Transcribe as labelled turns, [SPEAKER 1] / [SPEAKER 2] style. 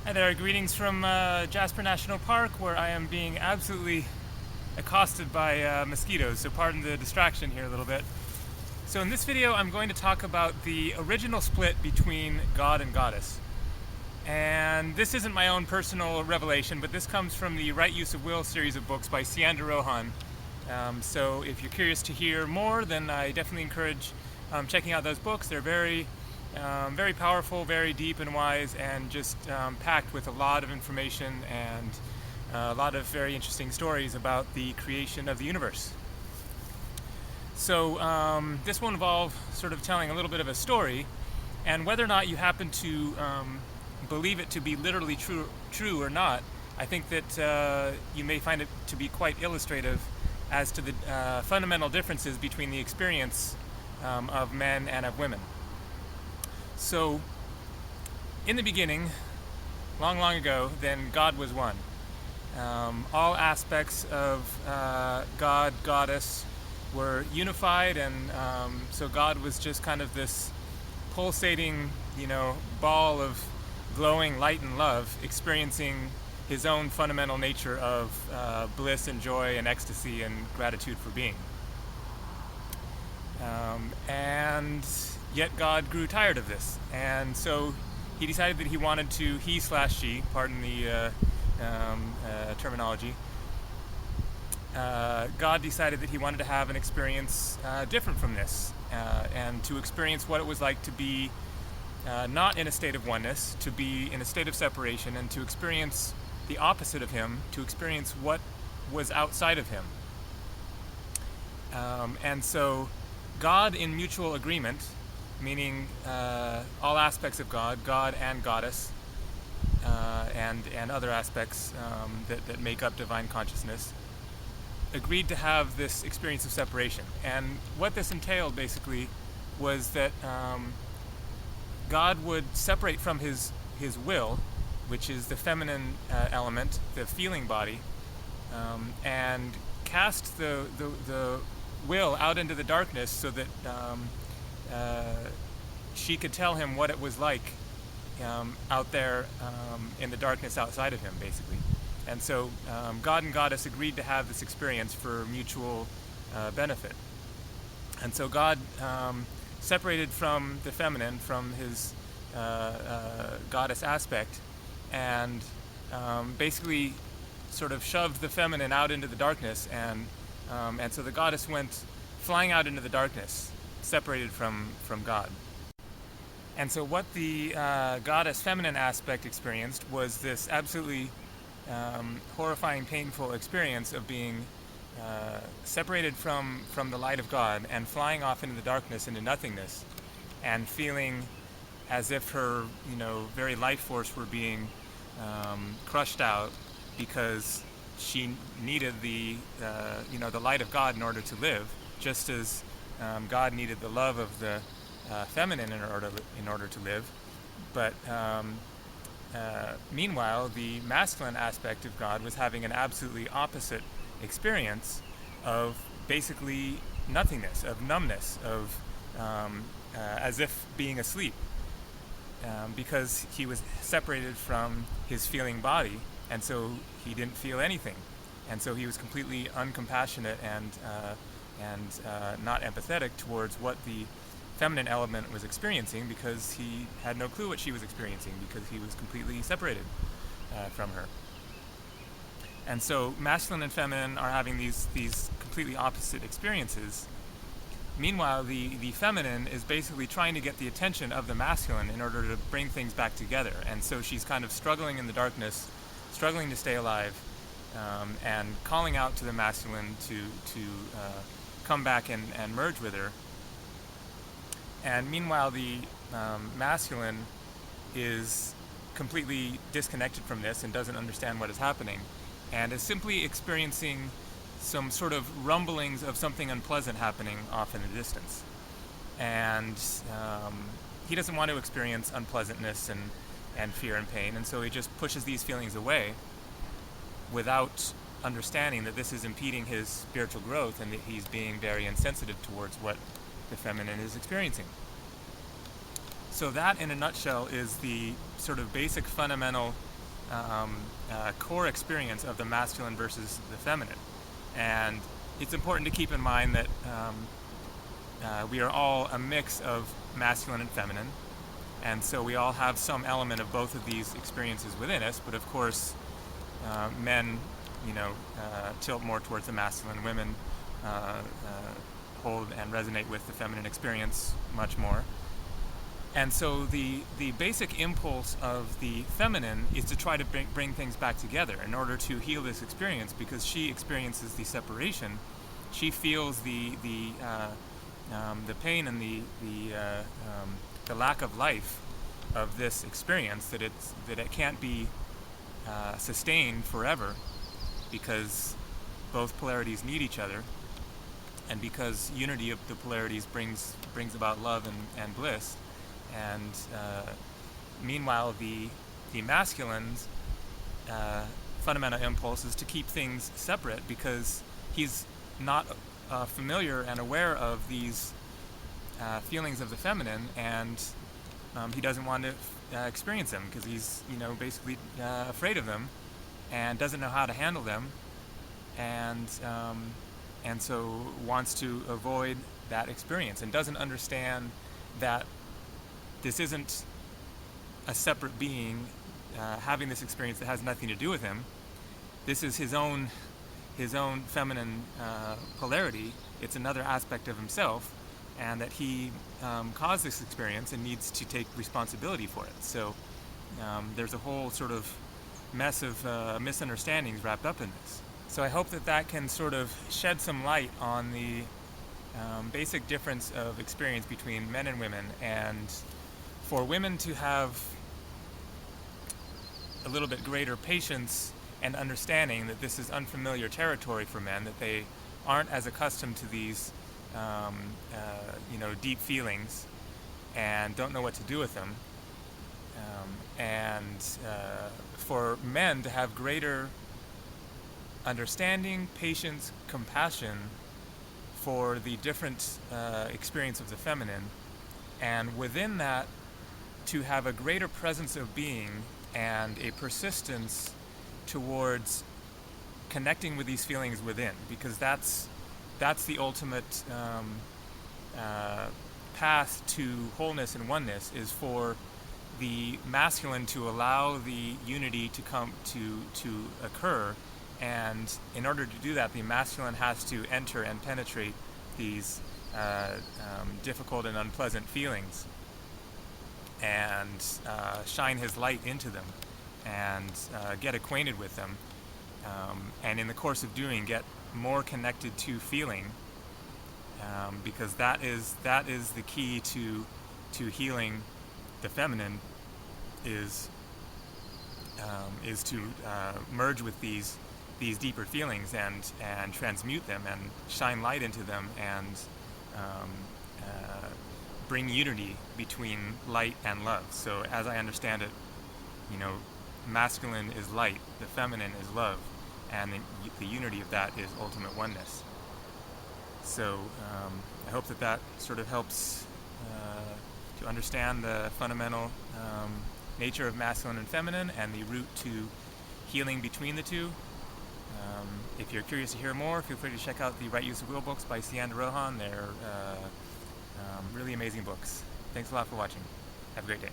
[SPEAKER 1] Hi there, greetings from Jasper National Park, where I am being absolutely accosted by mosquitoes, so pardon the distraction here a little bit. So in this video I'm going to talk about the original split between God and Goddess. And this isn't my own personal revelation, but this comes from the Right Use of Will series of books by Sianda Rohan. So if you're curious to hear more, then I definitely encourage checking out those books. They're very powerful, very deep and wise, and just packed with a lot of information and a lot of very interesting stories about the creation of the universe. So this will involve sort of telling a little bit of a story, and whether or not you happen to believe it to be literally true or not, I think that you may find it to be quite illustrative as to the fundamental differences between the experience of men and of women. So, in the beginning, long ago, then God was one. All aspects of God, Goddess were unified, and so God was just kind of this pulsating, ball of glowing light and love, experiencing his own fundamental nature of bliss and joy and ecstasy and gratitude for being. And yet God grew tired of this, and so he decided that he wanted to, he/she, pardon the terminology, God decided that he wanted to have an experience different from this, and to experience what it was like to be not in a state of oneness, to be in a state of separation, and to experience the opposite of him, to experience what was outside of him. And so God in mutual agreement, meaning all aspects of God, God and Goddess, and other aspects that make up divine consciousness, agreed to have this experience of separation. And what this entailed basically was that God would separate from his will, which is the feminine element, the feeling body, and cast the will out into the darkness so that she could tell him what it was like out there in the darkness outside of him, basically. And so God and Goddess agreed to have this experience for mutual benefit. And so God separated from the feminine, from his goddess aspect, and basically sort of shoved the feminine out into the darkness, and so the goddess went flying out into the darkness, separated from God. And so what the goddess feminine aspect experienced was this absolutely horrifying, painful experience of being separated from the light of God and flying off into the darkness, into nothingness, and feeling as if her very life force were being crushed out, because she needed the light of God in order to live, just as God needed the love of the feminine in order to live. But meanwhile, the masculine aspect of God was having an absolutely opposite experience of basically nothingness, of numbness, of as if being asleep, because he was separated from his feeling body, and so he didn't feel anything, and so he was completely uncompassionate and not empathetic towards what the feminine element was experiencing, because he had no clue what she was experiencing, because he was completely separated from her. And so masculine and feminine are having these completely opposite experiences. Meanwhile, the feminine is basically trying to get the attention of the masculine in order to bring things back together, and so she's kind of struggling in the darkness, struggling to stay alive, and calling out to the masculine to come back and merge with her. And meanwhile, the masculine is completely disconnected from this and doesn't understand what is happening, and is simply experiencing some sort of rumblings of something unpleasant happening off in the distance. And he doesn't want to experience unpleasantness and fear and pain, and so he just pushes these feelings away without understanding that this is impeding his spiritual growth, and that he's being very insensitive towards what the feminine is experiencing. So that, in a nutshell, is the sort of basic fundamental core experience of the masculine versus the feminine. And it's important to keep in mind that we are all a mix of masculine and feminine, and so we all have some element of both of these experiences within us. But of course, men, tilt more towards the masculine. Women hold and resonate with the feminine experience much more. And so the basic impulse of the feminine is to try to bring things back together in order to heal this experience, because she experiences the separation. She feels the pain and the lack of life of this experience, that it can't be sustained forever, because both polarities need each other, and because unity of the polarities brings about love and bliss. And meanwhile, the masculine's fundamental impulse is to keep things separate, because he's not familiar and aware of these feelings of the feminine, and he doesn't want to experience them, because he's basically afraid of them and doesn't know how to handle them, and so wants to avoid that experience, and doesn't understand that this isn't a separate being having this experience that has nothing to do with him. This is his own feminine polarity. It's another aspect of himself, and that he caused this experience and needs to take responsibility for it. So there's a whole sort of mess of misunderstandings wrapped up in this. So I hope that can sort of shed some light on the basic difference of experience between men and women, and for women to have a little bit greater patience and understanding that this is unfamiliar territory for men, that they aren't as accustomed to these deep feelings and don't know what to do with them, and for men to have greater understanding, patience, compassion for the different experience of the feminine, and within that to have a greater presence of being and a persistence towards connecting with these feelings within, because that's the ultimate path to wholeness and oneness, is for the masculine to allow the unity to come to occur. And in order to do that, the masculine has to enter and penetrate these difficult and unpleasant feelings, and shine his light into them, and get acquainted with them, and in the course of doing, get more connected to feeling, because that is the key to healing the feminine, is to merge with these deeper feelings and transmute them and shine light into them, and bring unity between light and love. So as I understand it, masculine is light, the feminine is love, and the unity of that is ultimate oneness. So I hope that sort of helps to understand the fundamental nature of masculine and feminine, and the route to healing between the two. If you're curious to hear more, feel free to check out the Right Use of Will books by Sian Rohan. They're really amazing books. Thanks a lot for watching. Have a great day.